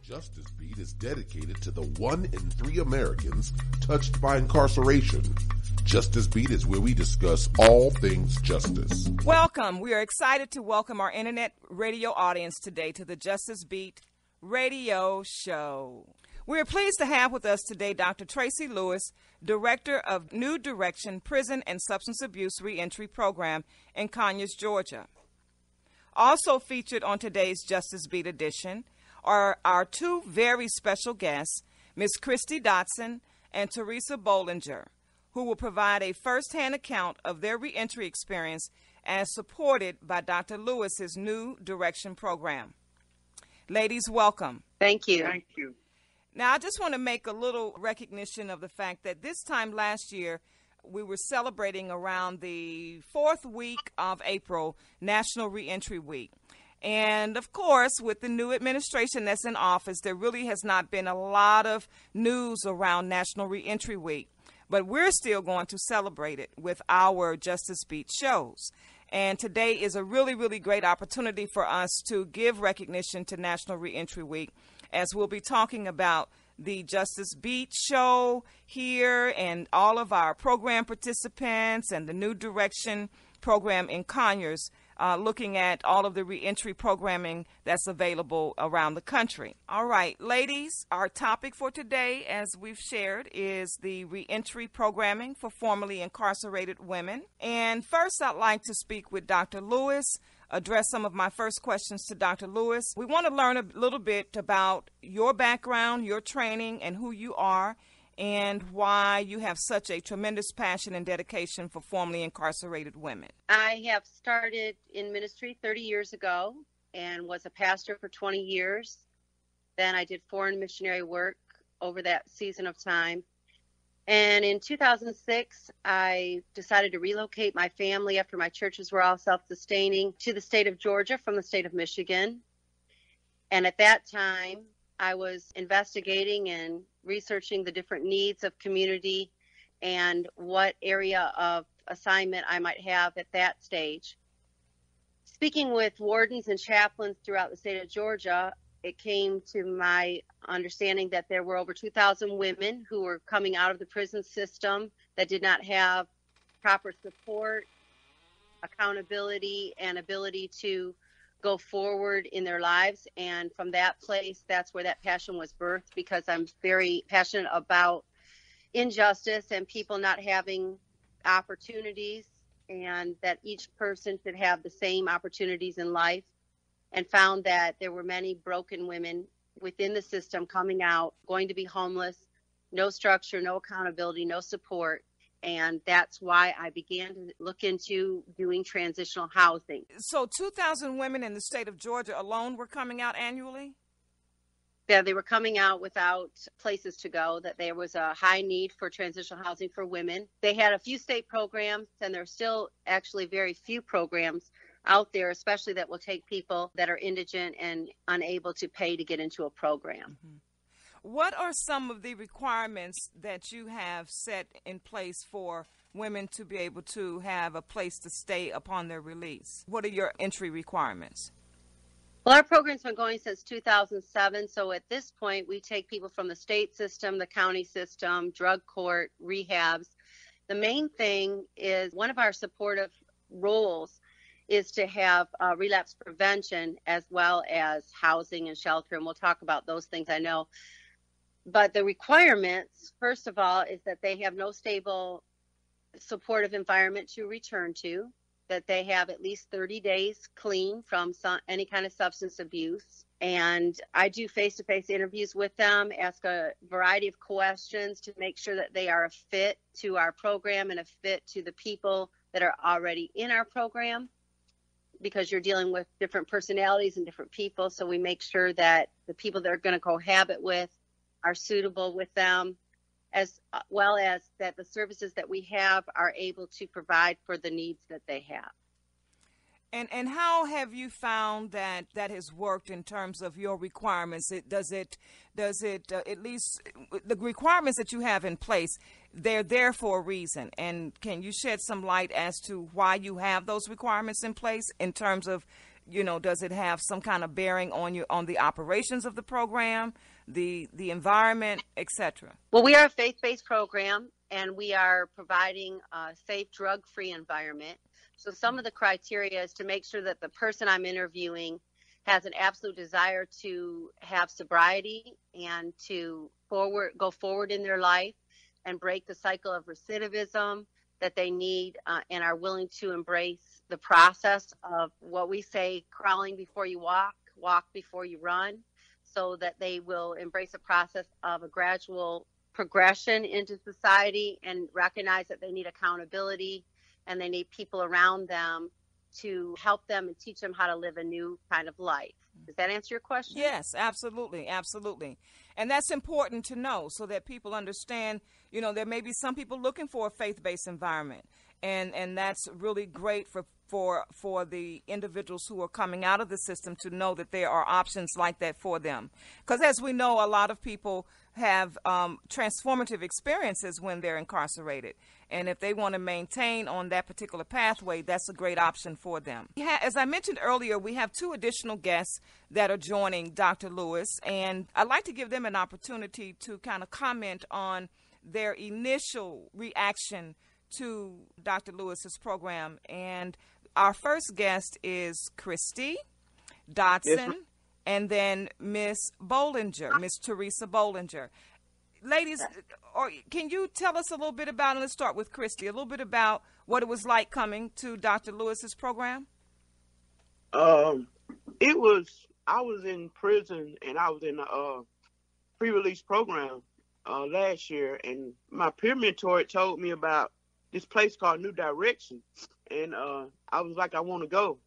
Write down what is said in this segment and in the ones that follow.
Justice Beat is dedicated to the 1 in 3 Americans touched by incarceration. Justice Beat is where we discuss all things justice. Welcome. We are excited to welcome our internet radio audience today to the Justice Beat radio show. We are pleased to have with us today Dr. Tracy Lewis, Director of New Direction Prison and Substance Abuse Reentry Program in Conyers, Georgia. Also featured on today's Justice Beat edition are our two very special guests, Ms. Christy Dotson and Teresa Bollinger, who will provide a first-hand account of their reentry experience as supported by Dr. Lewis's New Direction program. Ladies, welcome. Thank you. Thank you. Now, I just want to make a little recognition of the fact that this time last year, we were celebrating around the 4th week of April, National Reentry Week. And, of course, with the new administration that's in office, there really has not been a lot of news around National Reentry Week. But we're still going to celebrate it with our Justice Beat shows. And today is a really, really great opportunity for us to give recognition to National Reentry Week, as we'll be talking about the Justice Beat show here and all of our program participants and the New Direction program in Conyers, looking at all of the reentry programming that's available around the country. All right, ladies, our topic for today, as we've shared, is the reentry programming for formerly incarcerated women. And first, I'd like to speak with Dr. Lewis, address some of my first questions to Dr. Lewis. We want to learn a little bit about your background, your training, and who you are, and why you have such a tremendous passion and dedication for formerly incarcerated women. I have started in ministry 30 years ago and was a pastor for 20 years. Then I did foreign missionary work over that season of time. And in 2006, I decided to relocate my family after my churches were all self-sustaining to the state of Georgia from the state of Michigan. And at that time, I was investigating and researching the different needs of community and what area of assignment I might have at that stage. Speaking with wardens and chaplains throughout the state of Georgia, it came to my understanding that there were over 2,000 women who were coming out of the prison system that did not have proper support, accountability, and ability to go forward in their lives. And from that place, that's where that passion was birthed, because I'm very passionate about injustice and people not having opportunities, and that each person should have the same opportunities in life, and found that there were many broken women within the system coming out, going to be homeless, no structure, no accountability, no support. And that's why I began to look into doing transitional housing. So 2,000 women in the state of Georgia alone were coming out annually? Yeah, they were coming out without places to go, that there was a high need for transitional housing for women. They had a few state programs, and there's still actually very few programs out there, especially that will take people that are indigent and unable to pay to get into a program. Mm-hmm. What are some of the requirements that you have set in place for women to be able to have a place to stay upon their release? What are your entry requirements? Well, our program's been going since 2007, so at this point, we take people from the state system, the county system, drug court, rehabs. The main thing is, one of our supportive roles is to have relapse prevention as well as housing and shelter, and we'll talk about those things, I know. But the requirements, first of all, is that they have no stable, supportive environment to return to, that they have at least 30 days clean from any kind of substance abuse. And I do face-to-face interviews with them, ask a variety of questions to make sure that they are a fit to our program and a fit to the people that are already in our program, because you're dealing with different personalities and different people. So we make sure that the people that are going to cohabit with are suitable with them, as well as that the services that we have are able to provide for the needs that they have. And how have you found that has worked in terms of your requirements? Does it at least the requirements that you have in place, they're there for a reason? And can you shed some light as to why you have those requirements in place in terms of Does it have some kind of bearing on the operations of the program, the environment, etc.? Well, we are a faith-based program, and we are providing a safe, drug-free environment. So some of the criteria is to make sure that the person I'm interviewing has an absolute desire to have sobriety and to go forward in their life and break the cycle of recidivism, that they need and are willing to embrace the process of what we say, crawling before you walk, walk before you run, so that they will embrace a process of a gradual progression into society and recognize that they need accountability and they need people around them to help them and teach them how to live a new kind of life. Does that answer your question? Yes, absolutely, absolutely. And that's important to know so that people understand, there may be some people looking for a faith-based environment. And that's really great for the individuals who are coming out of the system to know that there are options like that for them. Because as we know, a lot of people have transformative experiences when they're incarcerated. And if they want to maintain on that particular pathway, that's a great option for them. As I mentioned earlier, we have 2 additional guests that are joining Dr. Lewis. And I'd like to give them an opportunity to kind of comment on their initial reaction to Dr. Lewis's program. And our first guest is Christy Dodson, yes, and then Miss Bollinger, Miss Teresa Bollinger. Ladies, can you tell us a little bit about, and let's start with Christy, a little bit about what it was like coming to Dr. Lewis's program? I was in prison, and I was in a pre-release program last year, and my peer mentor told me about this place called New Direction, and I was like, I want to go.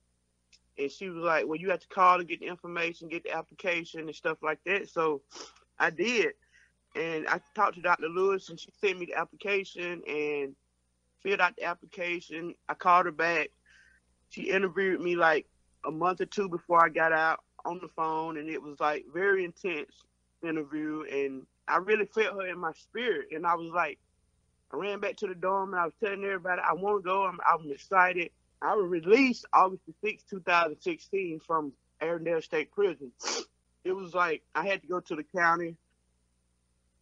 And she was like, well, you have to call to get the information, get the application and stuff like that. So I did. And I talked to Dr. Lewis, and she sent me the application and filled out the application. I called her back. She interviewed me like a month or 2 before I got out on the phone, and it was like very intense interview. And I really felt her in my spirit. And I was like, I ran back to the dorm, and I was telling everybody, I want to go. I'm excited. I was released August the 6th, 2016 from Arendelle State Prison. It was like I had to go to the county,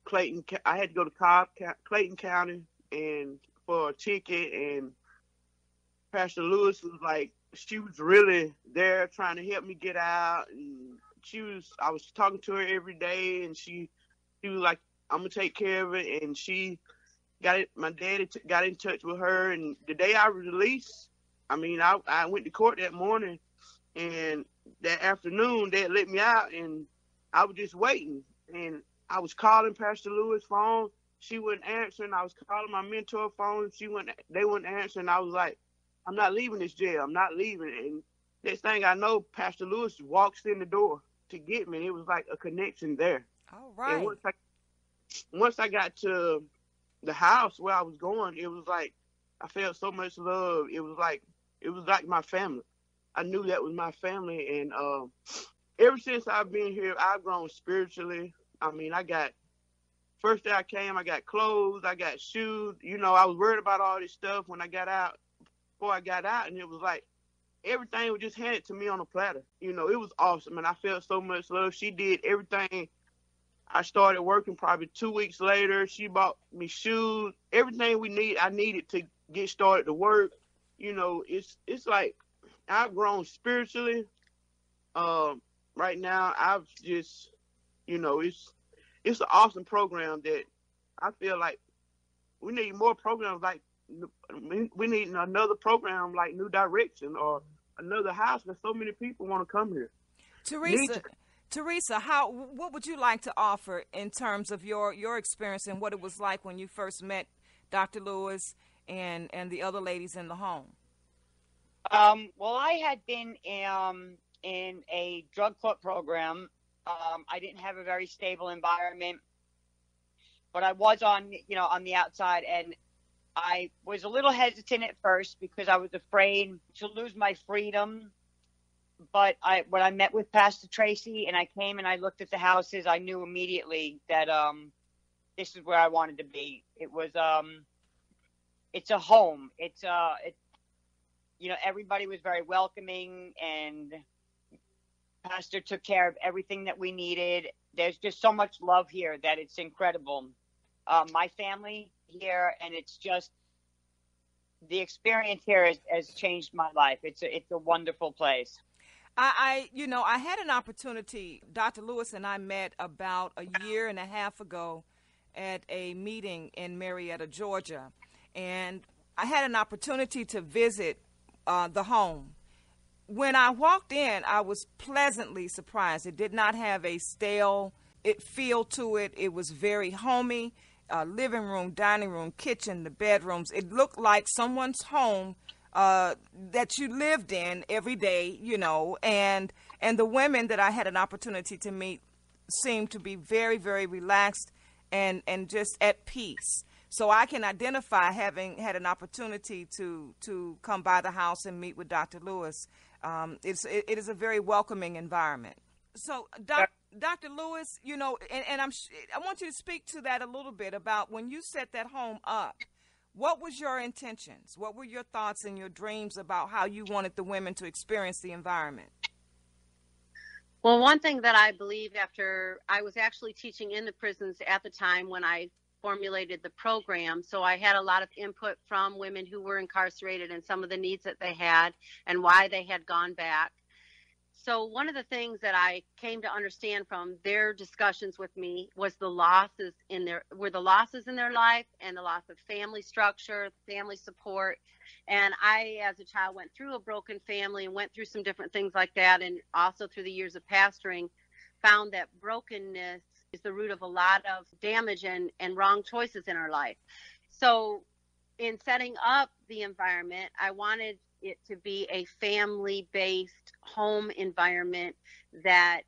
Clayton. I had to go to Cobb, Clayton County, and for a ticket. And Pastor Lewis was like, she was really there trying to help me get out. And I was talking to her every day, and she was like, I'm gonna take care of it. And my daddy got in touch with her, and the day I was released, I went to court that morning, and that afternoon they had let me out, and I was just waiting. And I was calling Pastor Lewis' phone. She wasn't answering. I was calling my mentor phone. They wouldn't answer. And I was like, I'm not leaving this jail. I'm not leaving. And next thing I know, Pastor Lewis walks in the door to get me. And it was like a connection there. All right. And once I got to the house where I was going, it was like I felt so much love. It was like my family. I knew that was my family. And ever since I've been here, I've grown spiritually. First day I came, I got clothes, I got shoes. I was worried about all this stuff when I got out, before I got out, and it was like everything was just handed to me on a platter. It was awesome, and I felt so much love. She did everything. I started working probably 2 weeks later. She bought me shoes, everything I needed to get started to work. It's like I've grown spiritually. Right now, I've just, it's an awesome program that I feel like we need more programs like, we need another program like New Direction or another house because so many people want to come here. Teresa, what would you like to offer in terms of your experience and what it was like when you first met Dr. Lewis and the other ladies in the home? Well, I had been in a drug court program. I didn't have a very stable environment, but I was on the outside, and I was a little hesitant at first because I was afraid to lose my freedom. But when I met with Pastor Tracy and I came and I looked at the houses, I knew immediately that this is where I wanted to be. It was it's a home. everybody was very welcoming, and Pastor took care of everything that we needed. There's just so much love here that it's incredible. My family here, and it's just the experience here has changed my life. It's a wonderful place. I had an opportunity. Dr. Lewis and I met about a year and a half ago at a meeting in Marietta, Georgia, and I had an opportunity to visit the home. When I walked in, I was pleasantly surprised. It did not have a stale feel to it. It was very homey. Living room, dining room, kitchen, the bedrooms. It looked like someone's home that you lived in every day, and the women that I had an opportunity to meet seemed to be very, very relaxed and just at peace. So I can identify, having had an opportunity to come by the house and meet with Dr. Lewis. It is a very welcoming environment. So, Dr. Lewis, and I want you to speak to that a little bit about when you set that home up. What was your intentions? What were your thoughts and your dreams about how you wanted the women to experience the environment? Well, one thing that I believe, after I was actually teaching in the prisons at the time when I formulated the program, so I had a lot of input from women who were incarcerated and some of the needs that they had and why they had gone back. So one of the things that I came to understand from their discussions with me was the losses in their life and the loss of family structure, family support. And I, as a child, went through a broken family and went through some different things like that. And also through the years of pastoring, found that brokenness is the root of a lot of damage and wrong choices in our life. So in setting up the environment, I wanted it to be a family-based home environment that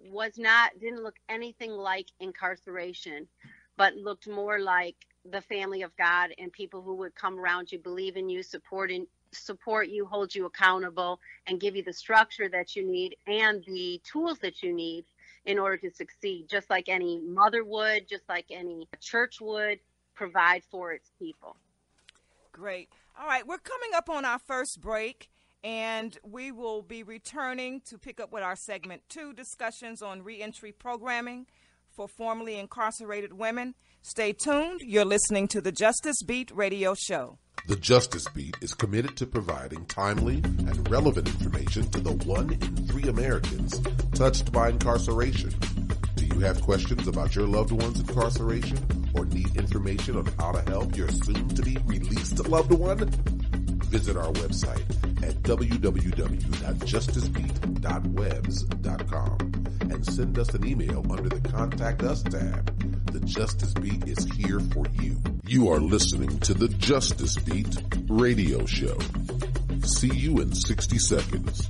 didn't look anything like incarceration, but looked more like the family of God and people who would come around you, believe in you, support you, hold you accountable, and give you the structure that you need and the tools that you need in order to succeed, just like any mother would, just like any church would provide for its people. Great. All right, we're coming up on our first break, and we will be returning to pick up with our segment 2 discussions on reentry programming for formerly incarcerated women. Stay tuned. You're listening to the Justice Beat radio show. The Justice Beat is committed to providing timely and relevant information to the 1 in 3 Americans touched by incarceration. Do you have questions about your loved one's incarceration or need information on how to help your soon-to-be released loved one? Visit our website at www.justicebeat.webs.com and send us an email under the Contact Us tab. The Justice Beat is here for you. You are listening to the Justice Beat radio show. See you in 60 seconds.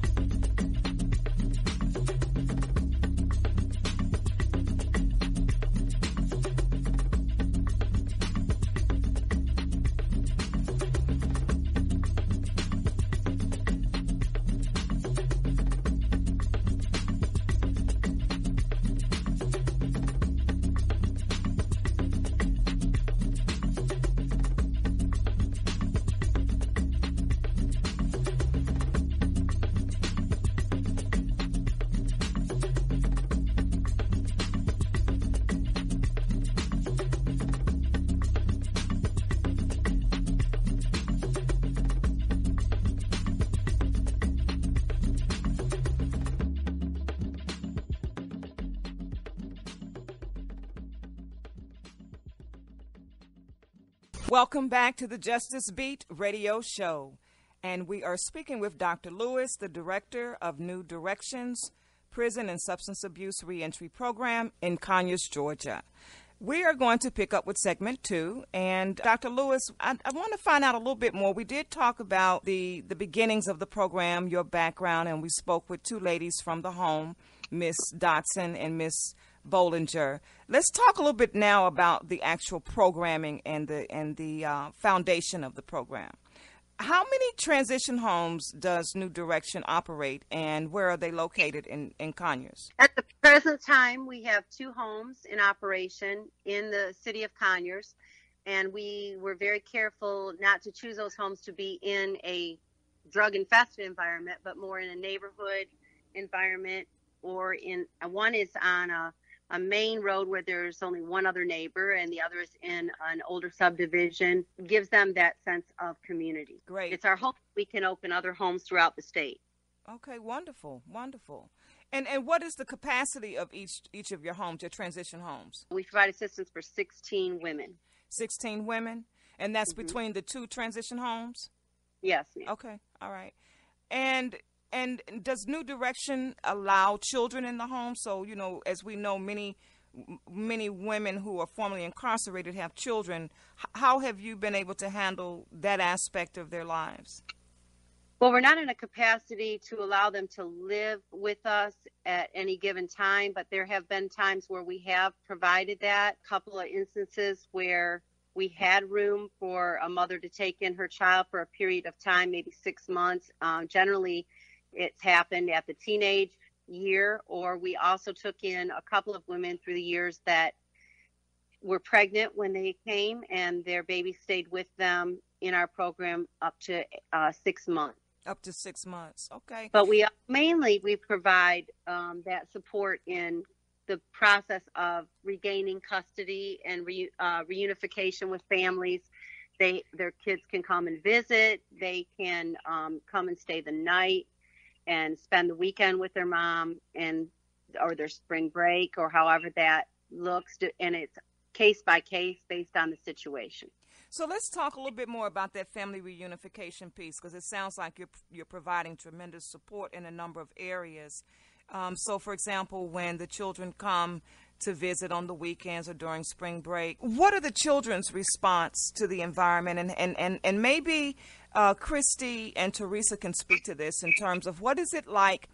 Welcome back to the Justice Beat radio show. And we are speaking with Dr. Lewis, the director of New Directions Prison and Substance Abuse Reentry Program in Conyers, Georgia. We are going to pick up with segment 2. And Dr. Lewis, I want to find out a little bit more. We did talk about the beginnings of the program, your background, and we spoke with 2 ladies from the home, Miss Dotson and Miss Bollinger. Let's talk a little bit now about the actual programming and the foundation of the program. How many transition homes does New Direction operate, and where are they located in Conyers? At the present time, we have 2 homes in operation in the city of Conyers, and we were very careful not to choose those homes to be in a drug-infested environment, but more in a neighborhood environment, or one is on a main road where there's only one other neighbor and the other is in an older subdivision. Gives them that sense of community. Great. It's our hope we can open other homes throughout the state. Okay, wonderful, wonderful. And what is the capacity of each of your homes, your transition homes? We provide assistance for 16 women. 16 women? And that's between the 2 transition homes? Yes, ma'am. Okay, all right. And does New Direction allow children in the home? So, as we know, many women who are formerly incarcerated have children. How have you been able to handle that aspect of their lives? Well, we're not in a capacity to allow them to live with us at any given time, but there have been times where we have provided that. A couple of instances where we had room for a mother to take in her child for a period of time, maybe 6 months. Generally, it's happened at the teenage year, or we also took in a couple of women through the years that were pregnant when they came, and their baby stayed with them in our program up to 6 months. Up to 6 months, okay. But we provide that support in the process of regaining custody and reunification with families. Their kids can come and visit. They can come and stay the night and spend the weekend with their mom or their spring break, or however that looks. And it's case by case based on the situation. So let's talk a little bit more about that family reunification piece, because it sounds like you're providing tremendous support in a number of areas. So, for example, when the children come to visit on the weekends or during spring break, what are the children's response to the environment? And maybe Christy and Teresa can speak to this in terms of what is it like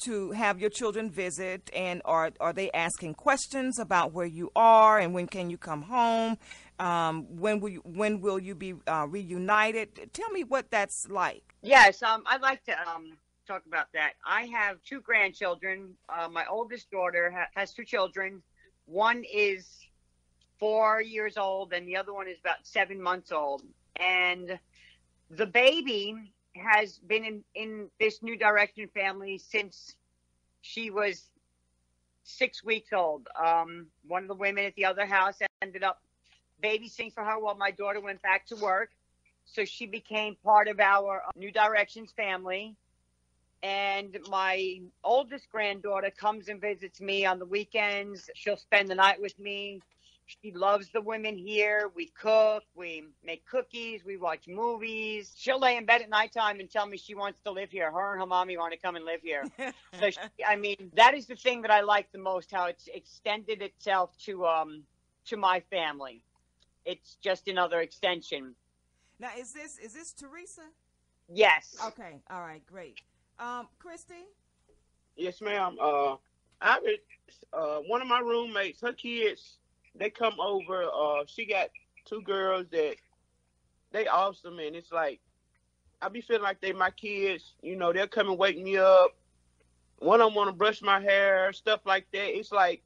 to have your children visit, and are they asking questions about where you are and when can you come home? When will you be reunited? Tell me what that's like. Yes, I'd like to talk about that. I have 2 grandchildren. My oldest daughter has 2 children. One is 4 years old and the other one is about 7 months old. And the baby has been in this New Direction family since she was 6 weeks old. One of the women at the other house ended up babysitting for her while my daughter went back to work. So she became part of our New Directions family. And my oldest granddaughter comes and visits me on the weekends. She'll spend the night with me. She loves the women here. We cook, we make cookies, we watch movies. She'll lay in bed at nighttime and tell me she wants to live here. Her and her mommy want to come and live here. So, that is the thing that I like the most, how it's extended itself to my family. It's just another extension. Now, is this Teresa? Yes. Okay. All right. Great. Christy? Yes, ma'am. One of my roommates, her kids, they come over. She got 2 girls that they awesome, and it's like I be feeling like they my kids. They'll come and wake me up. One of them want to brush my hair, stuff like that. It's like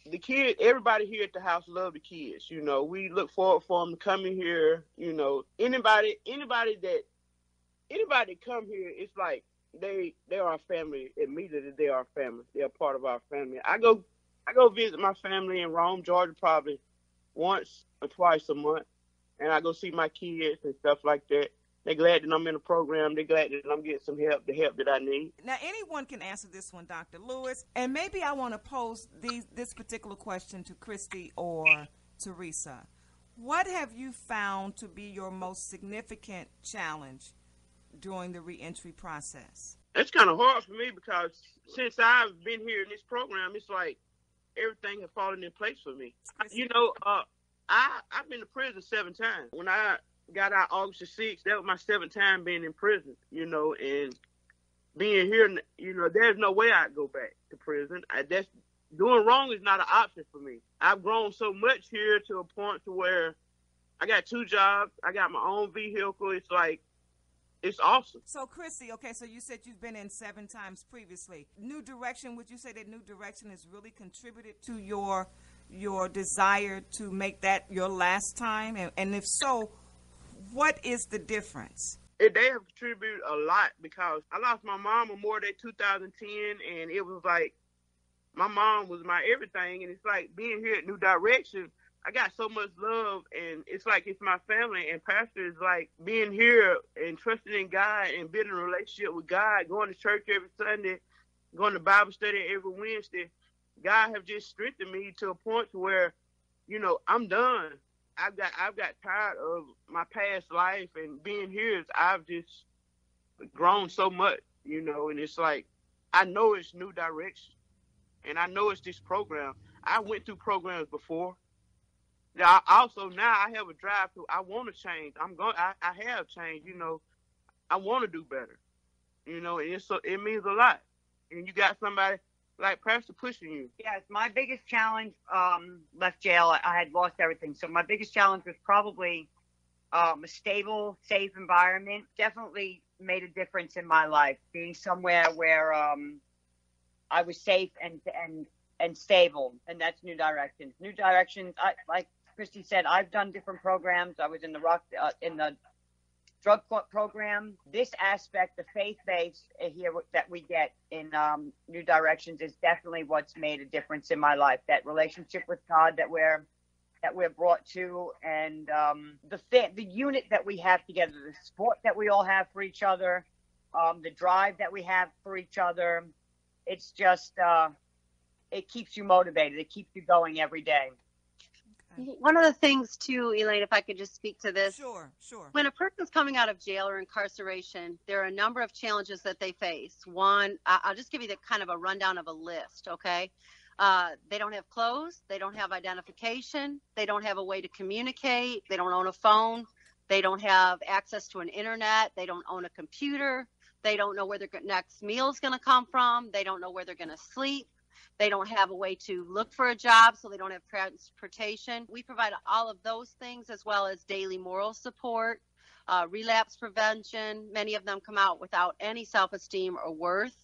the kid. Everybody here at the house love the kids. We look forward for them to come in here. Anybody that come here, it's like they are our family. Immediately, they are family. They are part of our family. I go visit my family in Rome, Georgia, probably once or twice a month, and I go see my kids and stuff like that. They're glad that I'm in the program. They're glad that I'm getting some help, the help that I need. Now, anyone can answer this one, Dr. Lewis, and maybe I want to pose this particular question to Christy or Teresa. What have you found to be your most significant challenge during the reentry process? It's kind of hard for me because since I've been here in this program, it's like everything has fallen in place for me. I've been to prison 7 times. When I got out August the 6th, that was my 7th time being in prison, and being here, there's no way I'd go back to prison. That's doing wrong is not an option for me. I've grown so much here to a point to where I got 2 jobs. I got my own vehicle. It's like, it's awesome. So, Chrissy, okay, so you said you've been in 7 times previously. New Direction, would you say that New Direction has really contributed to your desire to make that your last time? And if so, what is the difference? they have contributed a lot, because I lost my mom Memorial Day 2010, and it was like my mom was my everything. And it's like being here at New Direction, I got so much love, and it's like it's my family. And pastor is like being here and trusting in God and building a relationship with God, going to church every Sunday, going to Bible study every Wednesday. God have just strengthened me to a point to where, I'm done. I've got tired of my past life, and being here, I've just grown so much, and it's like, I know it's New Direction, and I know it's this program. I went through programs before. Now, I have a drive to, I want to change. I have changed, I want to do better, and it means a lot. And you got somebody like Pastor pushing you. Yes, my biggest challenge, left jail, I had lost everything. So my biggest challenge was probably a stable, safe environment. Definitely made a difference in my life, being somewhere where I was safe and stable, and that's New Directions. New Directions, like Christy said, I've done different programs. I was in the drug court program. This aspect, the faith-based here that we get in New Directions, is definitely what's made a difference in my life. That relationship with God that we're brought to, and the unit that we have together, the support that we all have for each other, the drive that we have for each other. It's just it keeps you motivated. It keeps you going every day. One of the things too, Elaine, if I could just speak to this. Sure. When a person's coming out of jail or incarceration, there are a number of challenges that they face. One, I'll just give you the kind of a rundown of a list, okay? They don't have clothes. They don't have identification. They don't have a way to communicate. They don't own a phone. They don't have access to an internet. They don't own a computer. They don't know where their next meal is going to come from. They don't know where they're going to sleep. They don't have a way to look for a job, so they don't have transportation. We provide all of those things, as well as daily moral support, relapse prevention. Many of them come out without any self-esteem or worth.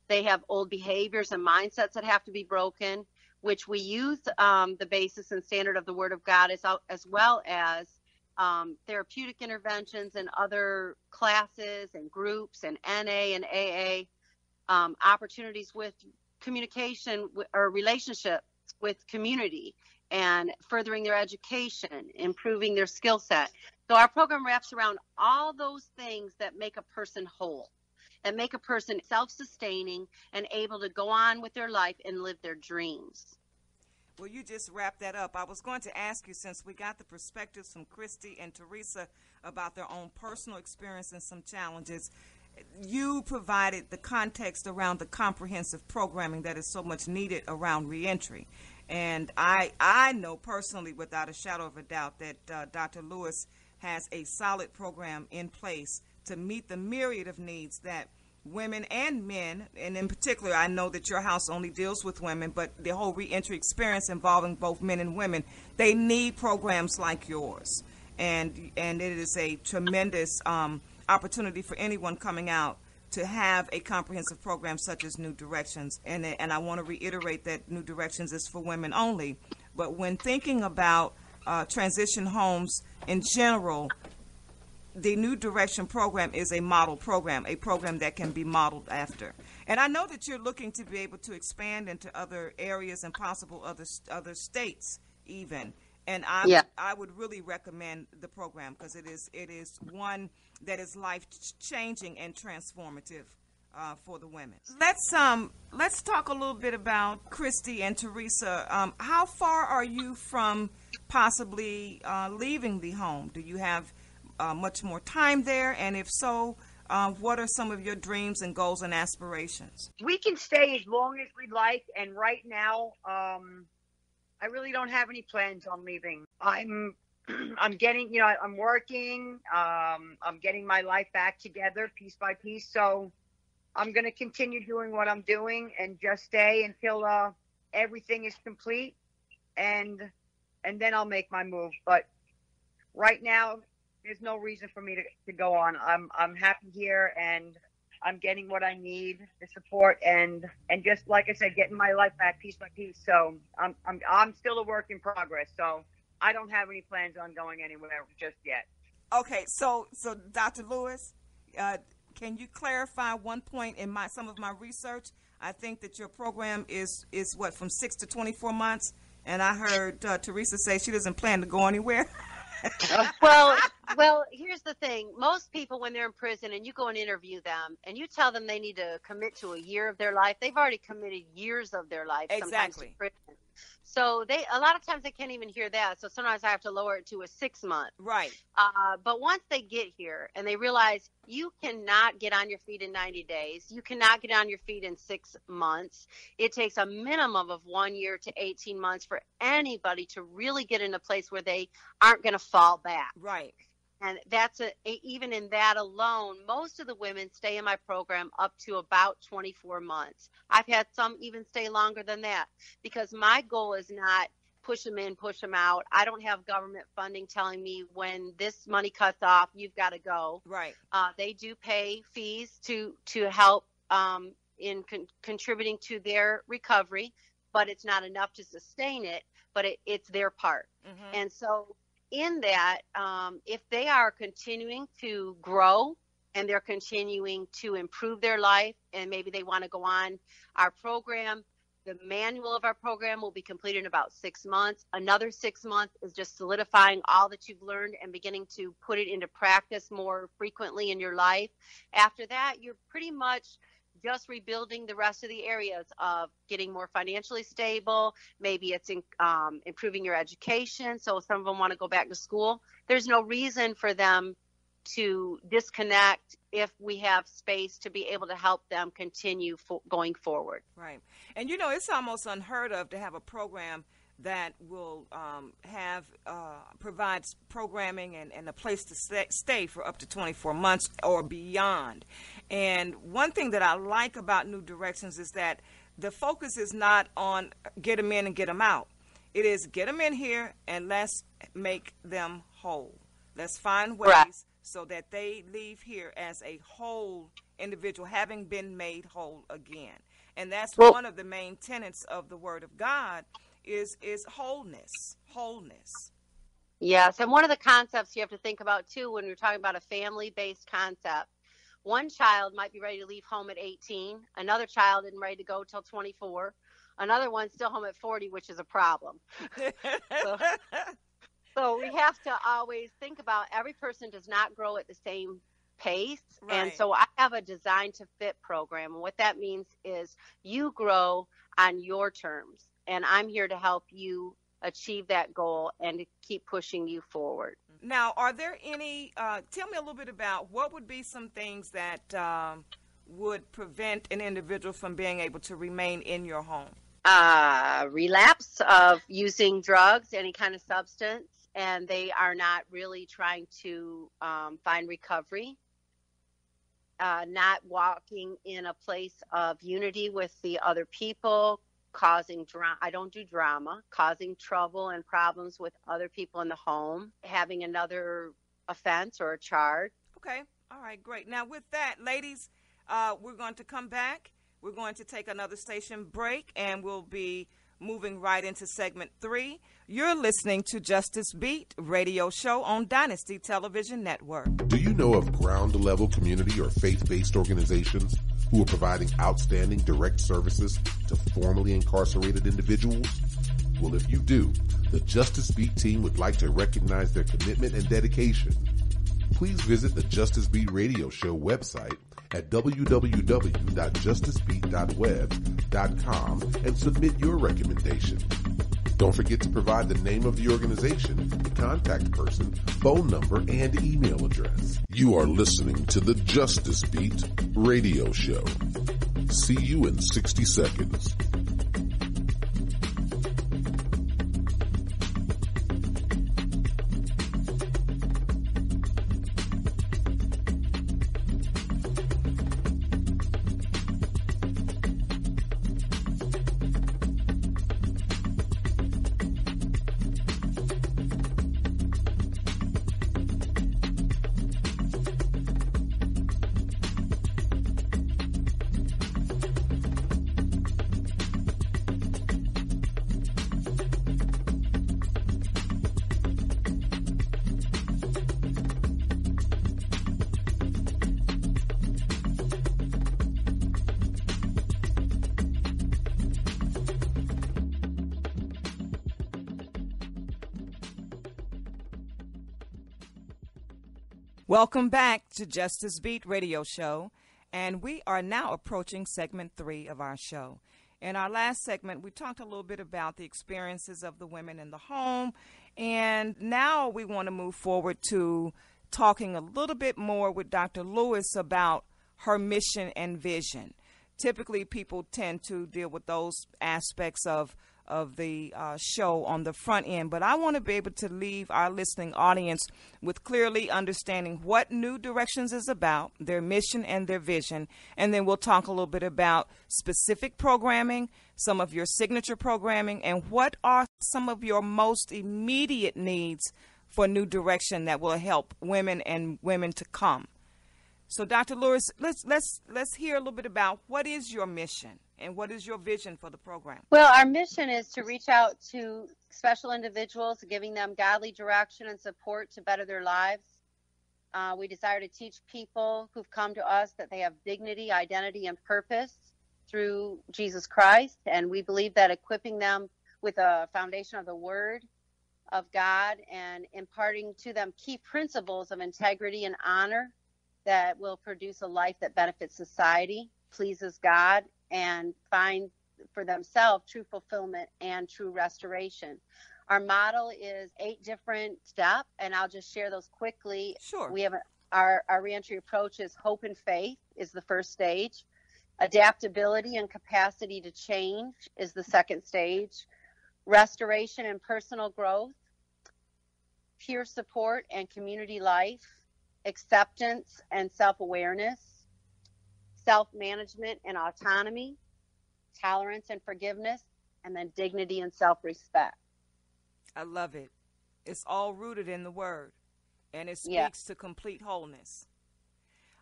They have old behaviors and mindsets that have to be broken, which we use the basis and standard of the Word of God, as well as therapeutic interventions and other classes and groups and NA and AA, opportunities with communication or relationships with community, and furthering their education, improving their skill set. So our program wraps around all those things that make a person whole and make a person self-sustaining and able to go on with their life and live their dreams. Well, you just wrapped that up. I was going to ask you, since we got the perspectives from Christy and Teresa about their own personal experience and some challenges, you provided the context around the comprehensive programming that is so much needed around reentry. And I know personally, without a shadow of a doubt, that Dr. Lewis has a solid program in place to meet the myriad of needs that women and men, and in particular, I know that your house only deals with women, but the whole reentry experience involving both men and women, they need programs like yours. And it is a tremendous opportunity for anyone coming out to have a comprehensive program such as New Directions. And I want to reiterate that New Directions is for women only. But when thinking about transition homes in general, the New Direction program is a model program, a program that can be modeled after. And I know that you're looking to be able to expand into other areas and possible other states even. And I would really recommend the program, because it is one that is life-changing and transformative for the women. Let's talk a little bit about Christy and Teresa. How far are you from possibly leaving the home? Do you have much more time there? And if so, what are some of your dreams and goals and aspirations? We can stay as long as we'd like, and right now, I really don't have any plans on leaving. I'm getting, I'm working. I'm getting my life back together piece by piece. So I'm going to continue doing what I'm doing and just stay until everything is complete, and then I'll make my move. But right now, there's no reason for me to go on. I'm happy here, and I'm getting what I need, the support, and just like I said, getting my life back piece by piece. So I'm still a work in progress. So I don't have any plans on going anywhere just yet. Okay, so Dr. Lewis, can you clarify one point in some of my research? I think that your program is what, from 6 to 24 months, and I heard Teresa say she doesn't plan to go anywhere. Well, here's the thing. Most people, when they're in prison and you go and interview them and you tell them they need to commit to a year of their life, they've already committed years of their life. Exactly. Sometimes to prison. So a lot of times they can't even hear that. So sometimes I have to lower it to a 6 month. Right. But once they get here and they realize you cannot get on your feet in 90 days, you cannot get on your feet in 6 months. It takes a minimum of 1 year to 18 months for anybody to really get in a place where they aren't going to fall back. Right. And that's even in that alone, most of the women stay in my program up to about 24 months. I've had some even stay longer than that, because my goal is not push them in, push them out. I don't have government funding telling me when this money cuts off, you've got to go. Right. They do pay fees to help in contributing to their recovery, but it's not enough to sustain it, but it's their part. Mm-hmm. And so in that, if they are continuing to grow and they're continuing to improve their life, and maybe they want to go on our program, the manual of our program will be completed in about 6 months. Another 6 months is just solidifying all that you've learned and beginning to put it into practice more frequently in your life. After that, you're pretty much just rebuilding the rest of the areas of getting more financially stable. Maybe it's improving your education. So some of them want to go back to school. There's no reason for them to disconnect if we have space to be able to help them continue going forward. Right. And, you know, it's almost unheard of to have a program that will provides programming and a place to stay for up to 24 months or beyond. And one thing that I like about New Directions is that the focus is not on get them in and get them out. It is get them in here and let's make them whole. Let's find ways Right. so that they leave here as a whole individual, having been made whole again. And that's one of the main tenets of the Word of God is wholeness. Yes, and one of the concepts you have to think about too when you're talking about a family-based concept, one child might be ready to leave home at 18, another child isn't ready to go till 24, another one's still home at 40, which is a problem. So we have to always think about every person does not grow at the same pace. Right. And so I have a design to fit program. And what that means is you grow on your terms. And I'm here to help you achieve that goal and to keep pushing you forward. Now, are there any, tell me a little bit about what would be some things that would prevent an individual from being able to remain in your home? Relapse of using drugs, any kind of substance, and they are not really trying to find recovery. Not walking in a place of unity with the other people, causing drama. I don't do drama, causing trouble and problems with other people in the home, having another offense or a charge. Okay. All right, great. Now with that, ladies, we're going to come back. We're going to take another station break, and we'll be moving right into segment 3. You're listening to Justice Beat radio show on Dynasty Television Network. Do you know of ground-level community or faith-based organizations who are providing outstanding direct services to formerly incarcerated individuals? Well, if you do, the Justice Beat team would like to recognize their commitment and dedication. Please visit the Justice Beat radio show website at www.justicebeat.web.com and submit your recommendation. Don't forget to provide the name of the organization, the contact person, phone number, and email address. You are listening to the Justice Beat radio show. See you in 60 seconds. Welcome back to Justice Beat Radio Show, and we are now approaching segment 3 of our show. In our last segment, we talked a little bit about the experiences of the women in the home, and now we want to move forward to talking a little bit more with Dr. Lewis about her mission and vision. Typically, people tend to deal with those aspects of the show on the front end, but I want to be able to leave our listening audience with clearly understanding what New Directions is about, their mission and their vision, and then we'll talk a little bit about specific programming, some of your signature programming, and what are some of your most immediate needs for New Direction that will help women and women to come. So, Dr. Lewis, let's hear a little bit about what is your mission and what is your vision for the program? Well, our mission is to reach out to special individuals, giving them godly direction and support to better their lives. We desire to teach people who've come to us that they have dignity, identity, and purpose through Jesus Christ. And we believe that equipping them with a foundation of the Word of God and imparting to them key principles of integrity and honor that will produce a life that benefits society, pleases God, and find for themselves true fulfillment and true restoration. Our model is 8 different steps, and I'll just share those quickly. Sure. We have our reentry approach is hope and faith is the first stage. Adaptability and capacity to change is the second stage. Restoration and personal growth. Peer support and community life. Acceptance and self-awareness, self-management and autonomy, tolerance and forgiveness, and then dignity and self-respect. I love it. It's all rooted in the Word, and it speaks to complete wholeness.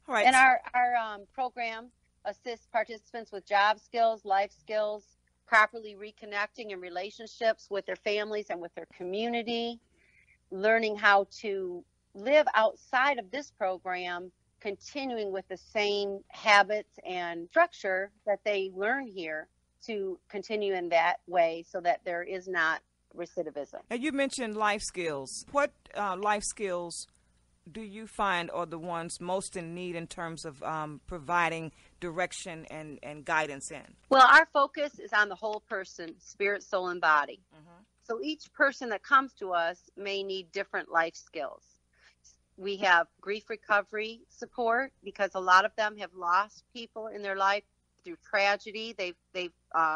All right. And our program assists participants with job skills, life skills, properly reconnecting in relationships with their families and with their community, learning how to live outside of this program, continuing with the same habits and structure that they learn here to continue in that way so that there is not recidivism. And you mentioned life skills. What life skills do you find are the ones most in need in terms of providing direction and guidance in? Well, our focus is on the whole person, spirit, soul, and body. Mm-hmm. So each person that comes to us may need different life skills. We have grief recovery support because a lot of them have lost people in their life through tragedy. They've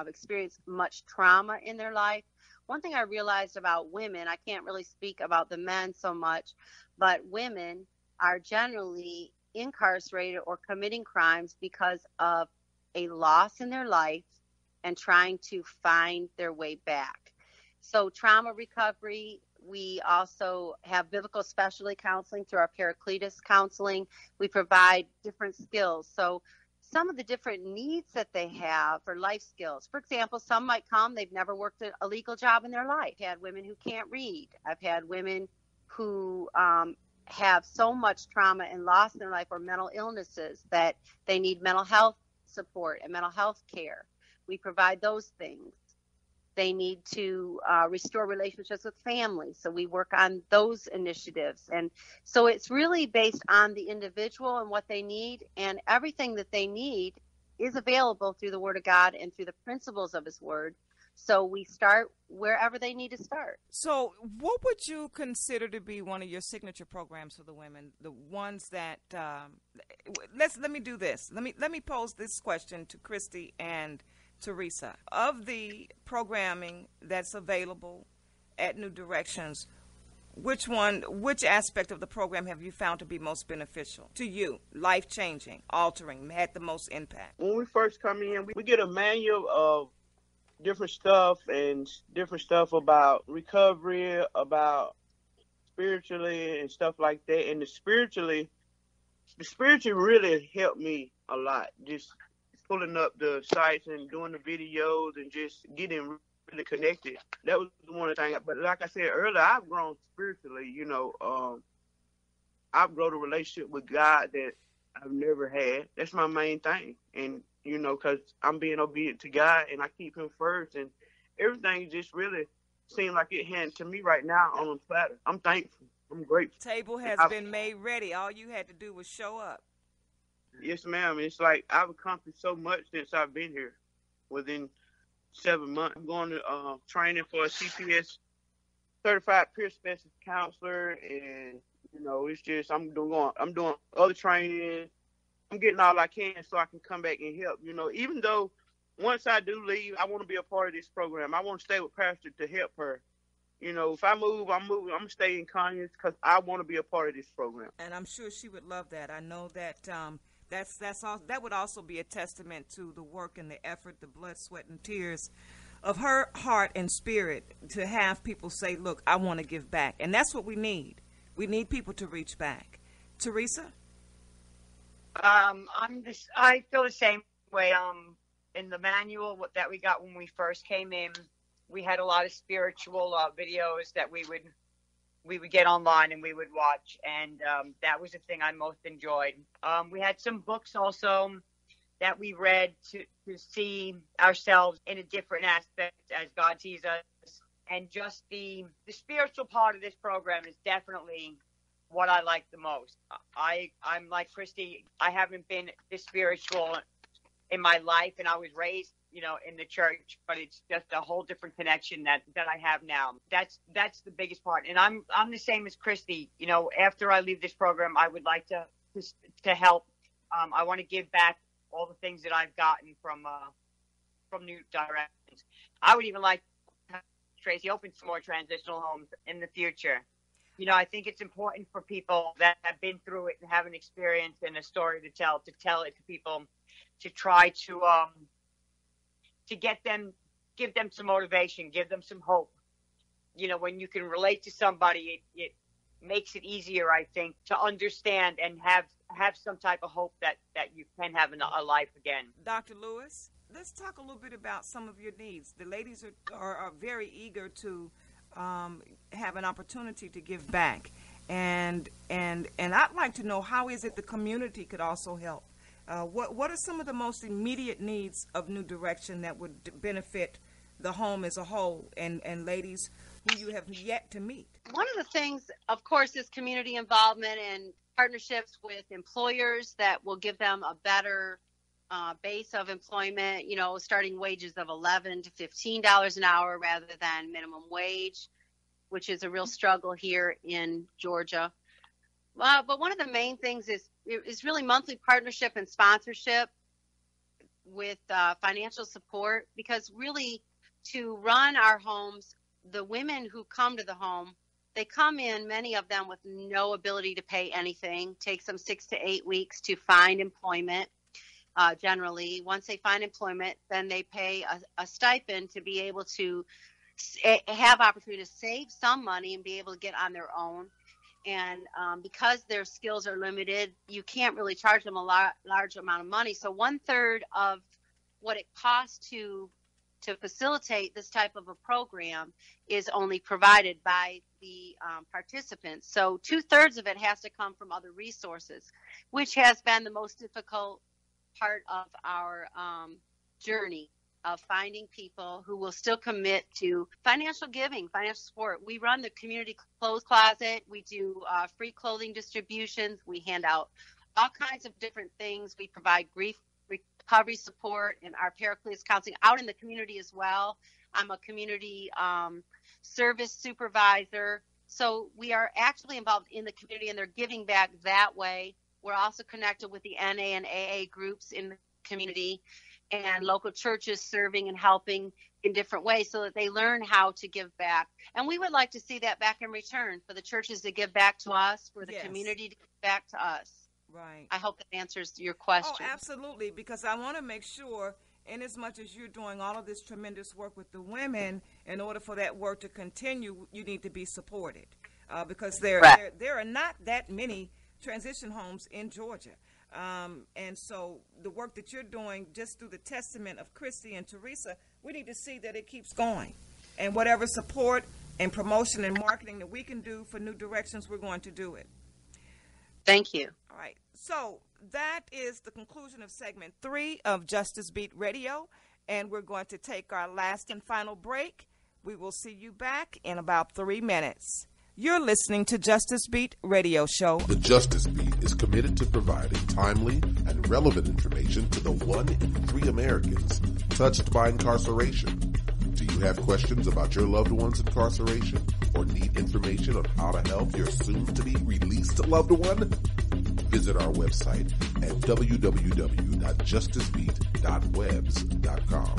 experienced much trauma in their life. One thing I realized about women, I can't really speak about the men so much, but women are generally incarcerated or committing crimes because of a loss in their life and trying to find their way back. So trauma recovery. We also have biblical specialty counseling through our Paracletus counseling. We provide different skills. So some of the different needs that they have for life skills. For example, some might come, they've never worked a legal job in their life. I've had women who can't read. I've had women who have so much trauma and loss in their life or mental illnesses that they need mental health support and mental health care. We provide those things. They need to restore relationships with family. So we work on those initiatives. And so it's really based on the individual and what they need. And everything that they need is available through the Word of God and through the principles of His Word. So we start wherever they need to start. So what would you consider to be one of your signature programs for the women? The ones that let me do this. Let me pose this question to Christy and Teresa. Of the programming that's available at New Directions, which aspect of the program have you found to be most beneficial to you, life-changing, altering, had the most impact? When we first come in, we get a manual of different stuff about recovery, about spiritually and stuff like that. And the spiritually really helped me a lot. Just pulling up the sites and doing the videos and just getting really connected. That was one of the things. But like I said earlier, I've grown spiritually. I've grown a relationship with God that I've never had. That's my main thing. And, because I'm being obedient to God and I keep Him first. And everything just really seems like it handed to me right now on a platter. I'm thankful. I'm grateful. Table has been made ready. All you had to do was show up. Yes, ma'am. It's like I've accomplished so much since I've been here. Within 7 months, I'm going to training for a CPS certified peer specialist counselor, and it's just I'm doing other training. I'm getting all I can so I can come back and help. Even though once I do leave, I want to be a part of this program. I want to stay with Pastor to help her. If I move, I'm moving. I'm gonna stay in Conyers because I want to be a part of this program. And I'm sure she would love that. I know that that's all. That would also be a testament to the work and the effort, the blood, sweat, and tears of her heart and spirit to have people say, "Look, I want to give back," and that's what we need. We need people to reach back. Teresa, I feel the same way. In the manual that we got when we first came in, we had a lot of spiritual videos that we would get online and we would watch, and that was the thing I most enjoyed. We had some books also that we read to see ourselves in a different aspect as God sees us, and just the spiritual part of this program is definitely what I like the most. I'm like Christy. I haven't been this spiritual in my life, and I was raised in the church, but it's just a whole different connection that I have now. That's the biggest part. And I'm the same as Christy. After I leave this program, I would like to help. I want to give back all the things that I've gotten from New Directions. I would even like Tracy open some more transitional homes in the future. I think it's important for people that have been through it and have an experience and a story to tell it to people, to try to give them some motivation, give them some hope. When you can relate to somebody, it makes it easier, I think, to understand and have some type of hope that you can have a life again. Dr. Lewis, let's talk a little bit about some of your needs. The ladies are very eager to have an opportunity to give back, and I'd like to know, how is it the community could also help? What are some of the most immediate needs of New Direction that would benefit the home as a whole, and ladies who you have yet to meet? One of the things, of course, is community involvement and partnerships with employers that will give them a better base of employment, starting wages of $11 to $15 an hour rather than minimum wage, which is a real struggle here in Georgia. But one of the main things is really monthly partnership and sponsorship with financial support, because really to run our homes, the women who come to the home, they come in, many of them with no ability to pay anything. It takes them 6 to 8 weeks to find employment. Generally, once they find employment, then they pay a stipend to be able to have opportunity to save some money and be able to get on their own. And because their skills are limited, you can't really charge them a large amount of money. So 1/3 of what it costs to facilitate this type of a program is only provided by the participants. So 2/3 of it has to come from other resources, which has been the most difficult part of our journey of finding people who will still commit to financial giving, financial support. We run the community clothes closet. We do free clothing distributions. We hand out all kinds of different things. We provide grief recovery support and our Paracletus counseling out in the community as well. I'm a community service supervisor. So we are actually involved in the community, and they're giving back that way. We're also connected with the NA and AA groups in the community, and local churches serving and helping in different ways so that they learn how to give back. And we would like to see that back in return, for the churches to give back to us, for the community to give back to us. Right. I hope that answers your question. Oh, absolutely, because I want to make sure, in as much as you're doing all of this tremendous work with the women, in order for that work to continue, you need to be supported, because there are not that many transition homes in Georgia. And so the work that you're doing, just through the testament of Christy and Teresa, we need to see that it keeps going. And whatever support and promotion and marketing that we can do for New Directions, we're going to do it. Thank you. All right. So that is the conclusion of segment 3 of Justice Beat Radio. And we're going to take our last and final break. We will see you back in about 3 minutes. You're listening to Justice Beat Radio Show. The Justice Beat is committed to providing timely and relevant information to the 1 in 3 Americans touched by incarceration. Do you have questions about your loved one's incarceration or need information on how to help your soon-to-be released loved one? Visit our website at www.justicebeat.webs.com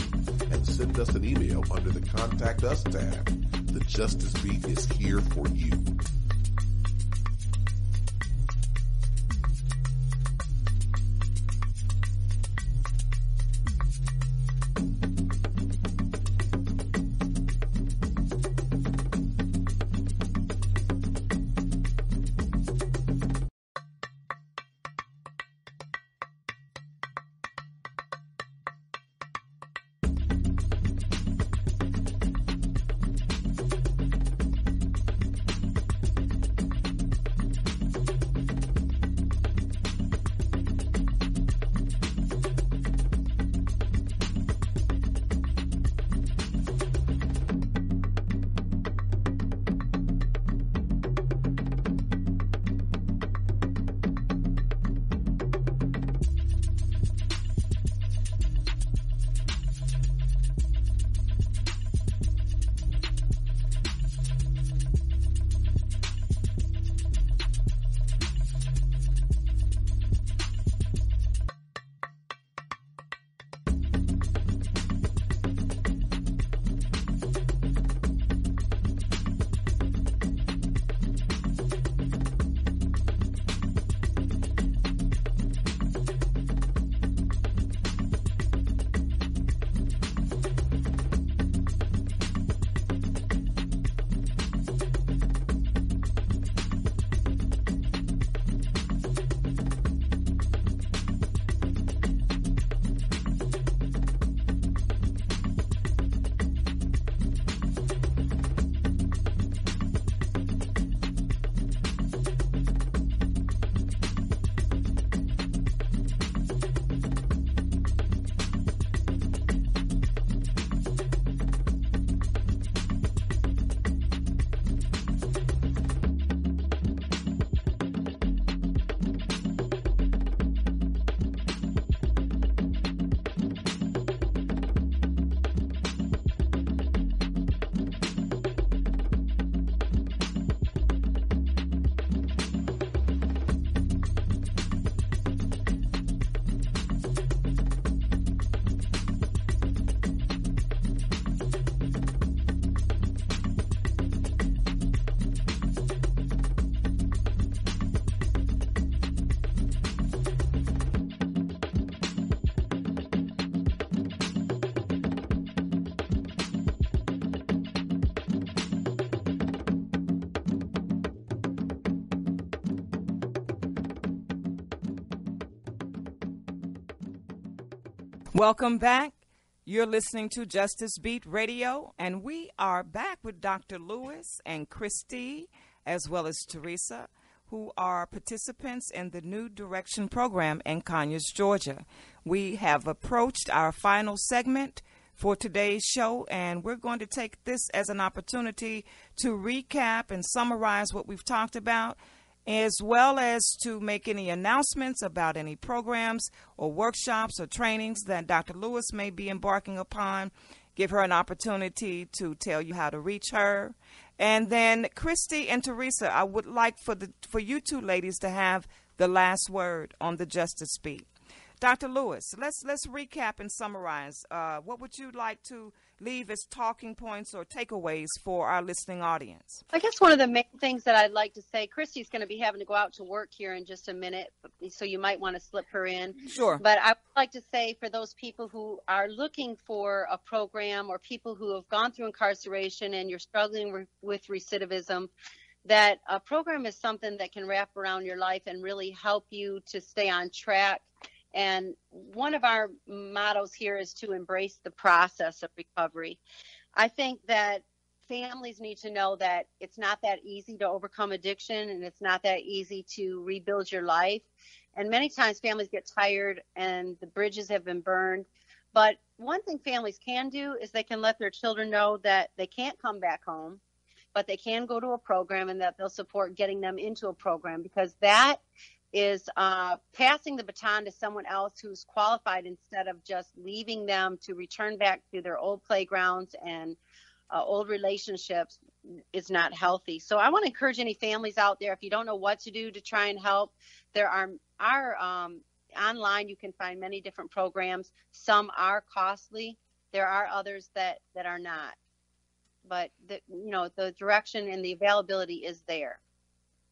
and send us an email under the Contact Us tab. The Justice Beat is here for you. Welcome back. You're listening to Justice Beat Radio, and we are back with Dr. Lewis and Christy, as well as Teresa, who are participants in the New Direction program in Conyers, Georgia. We have approached our final segment for today's show, and we're going to take this as an opportunity to recap and summarize what we've talked about, as well as to make any announcements about any programs or workshops or trainings that Dr. Lewis may be embarking upon. Give her an opportunity to tell you how to reach her. And then Christy and Teresa, I would like for you two ladies to have the last word on the Justice Beat. Dr. Lewis, let's recap and summarize. What would you like to leave as talking points or takeaways for our listening audience? I guess one of the main things that I'd like to say, Christy's going to be having to go out to work here in just a minute, so you might want to slip her in. Sure. But I would like to say, for those people who are looking for a program, or people who have gone through incarceration and you're struggling with recidivism, that a program is something that can wrap around your life and really help you to stay on track. And one of our mottos here is to embrace the process of recovery. I think that families need to know that it's not that easy to overcome addiction, and it's not that easy to rebuild your life. And many times families get tired and the bridges have been burned. But one thing families can do is they can let their children know that they can't come back home, but they can go to a program, and that they'll support getting them into a program, because that is passing the baton to someone else who's qualified, instead of just leaving them to return back to their old playgrounds and old relationships is not healthy. So I want to encourage any families out there, if you don't know what to do to try and help, there are online, you can find many different programs. Some are costly. There are others that are not. But the direction and the availability is there.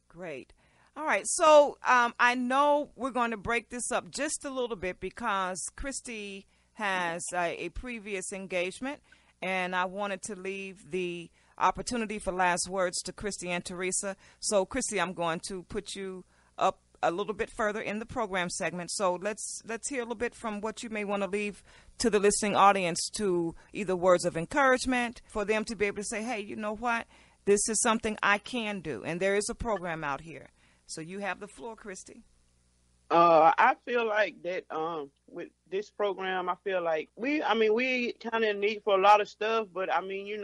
Great. All right, so I know we're going to break this up just a little bit because Christy has a previous engagement, and I wanted to leave the opportunity for last words to Christy and Teresa. So, Christy, I'm going to put you up a little bit further in the program segment. So let's hear a little bit from what you may want to leave to the listening audience, to either words of encouragement for them to be able to say, hey, you know what? This is something I can do, and there is a program out here. So you have the floor, Christy. I feel like that with this program, I feel like we kind of need for a lot of stuff, but we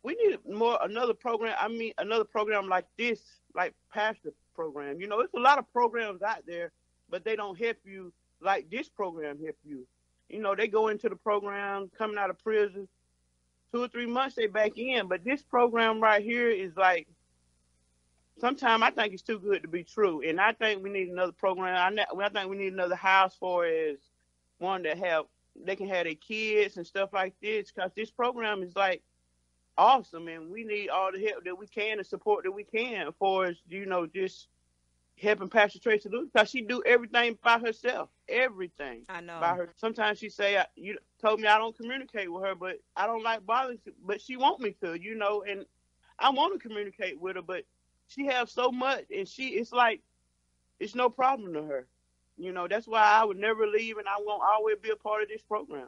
need another program like this, like Pastor program. It's a lot of programs out there, but they don't help you like this program help you. They go into the program, coming out of prison, 2 or 3 months they back in, but this program right here is like, sometimes I think it's too good to be true, and I think we need another program. I think we need another house for as one that they can have their kids and stuff like this, because this program is like awesome, and we need all the help that we can and support that we can for us, just helping Pastor Tracy Lewis, because she do everything by herself, everything. I know. By her. Sometimes she say, you told me I don't communicate with her, but I don't like bothering, but she want me to, and I want to communicate with her, but she has so much, and it's like, it's no problem to her. That's why I would never leave, and I won't always be a part of this program.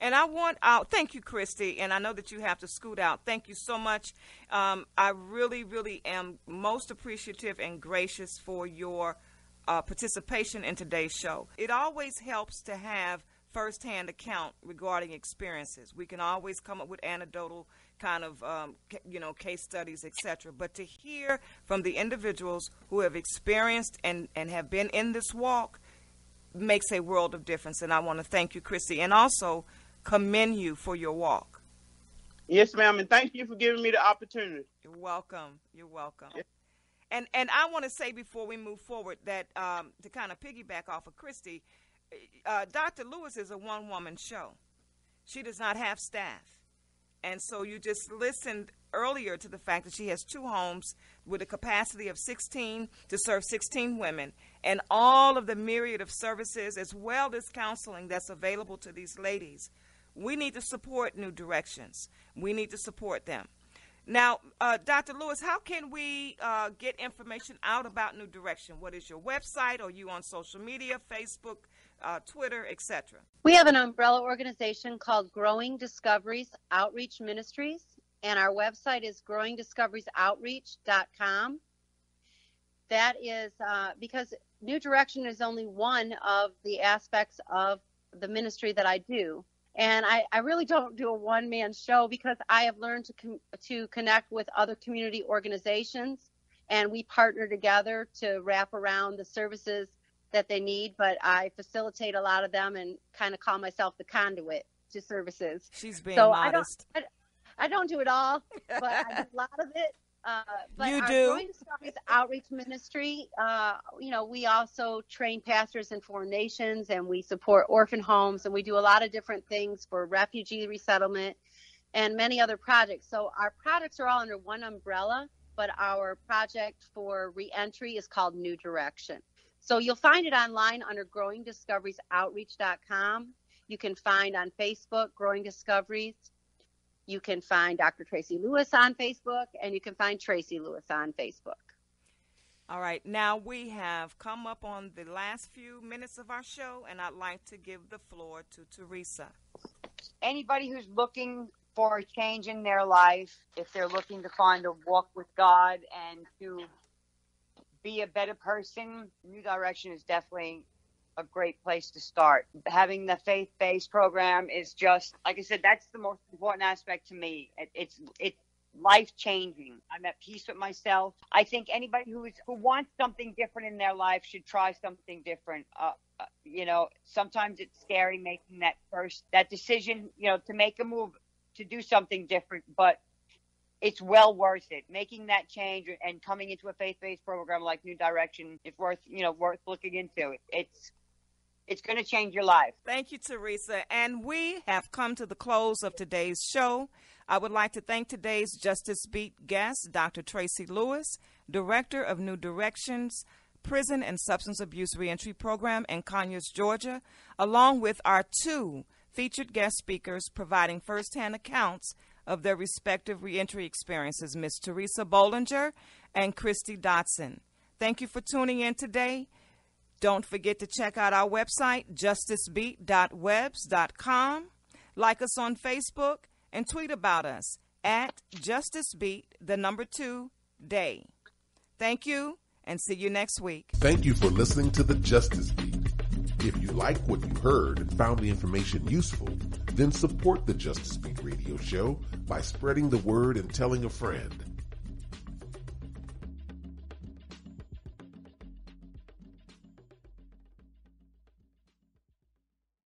And thank you, Christy, and I know that you have to scoot out. Thank you so much. I really, really am most appreciative and gracious for your participation in today's show. It always helps to have firsthand account regarding experiences. We can always come up with anecdotal kind of, case studies, etc. But to hear from the individuals who have experienced and have been in this walk makes a world of difference. And I want to thank you, Christy, and also commend you for your walk. Yes, ma'am, and thank you for giving me the opportunity. You're welcome. You're welcome. Yes. And I want to say before we move forward that to kind of piggyback off of Christy, Dr. Lewis is a one-woman show. She does not have staff. And so you just listened earlier to the fact that she has 2 homes with a capacity of 16 to serve 16 women, and all of the myriad of services as well as counseling that's available to these ladies. We need to support New Directions. We need to support them. Now, Dr. Lewis, how can we get information out about New Direction? What is your website? Are you on social media, Facebook, Twitter, etc.? We have an umbrella organization called Growing Discoveries Outreach Ministries, and our website is growingdiscoveriesoutreach.com. That is because New Direction is only one of the aspects of the ministry that I do. And I really don't do a one-man show, because I have learned to connect with other community organizations, and we partner together to wrap around the services that they need, but I facilitate a lot of them and kind of call myself the conduit to services. She's being modest. I don't do it all, but I do a lot of it. But you our do. Growing Discoveries Outreach Ministry, we also train pastors in foreign nations, and we support orphan homes, and we do a lot of different things for refugee resettlement and many other projects. So our projects are all under one umbrella, but our project for reentry is called New Direction. So you'll find it online under growingdiscoveriesoutreach.com. You can find on Facebook, Growing Discoveries. You can find Dr. Tracy Lewis on Facebook, and you can find Tracy Lewis on Facebook. All right. Now we have come up on the last few minutes of our show, and I'd like to give the floor to Teresa. Anybody who's looking for a change in their life, if they're looking to find a walk with God and to be a better person, New Direction is definitely a great place to start. Having the faith-based program is just, like I said, that's the most important aspect to me. life-changing. I'm at peace with myself. I think anybody who wants something different in their life should try something different. Sometimes it's scary making that decision, to make a move, to do something different, but it's well worth it. Making that change and coming into a faith-based program like New Direction is worth looking into. It's going to change your life. Thank you, Teresa. And we have come to the close of today's show. I would like to thank today's Justice Beat guest, Dr. Tracy Lewis, Director of New Directions Prison and Substance Abuse Reentry Program in Conyers, Georgia, along with our 2 featured guest speakers providing firsthand accounts of their respective reentry experiences, Ms. Teresa Bollinger and Christy Dotson. Thank you for tuning in today. Don't forget to check out our website, justicebeat.webs.com. Like us on Facebook and tweet about us at JusticeBeat2Day. Thank you and see you next week. Thank you for listening to the Justice Beat. If you like what you heard and found the information useful, then support the Justice Beat radio show by spreading the word and telling a friend.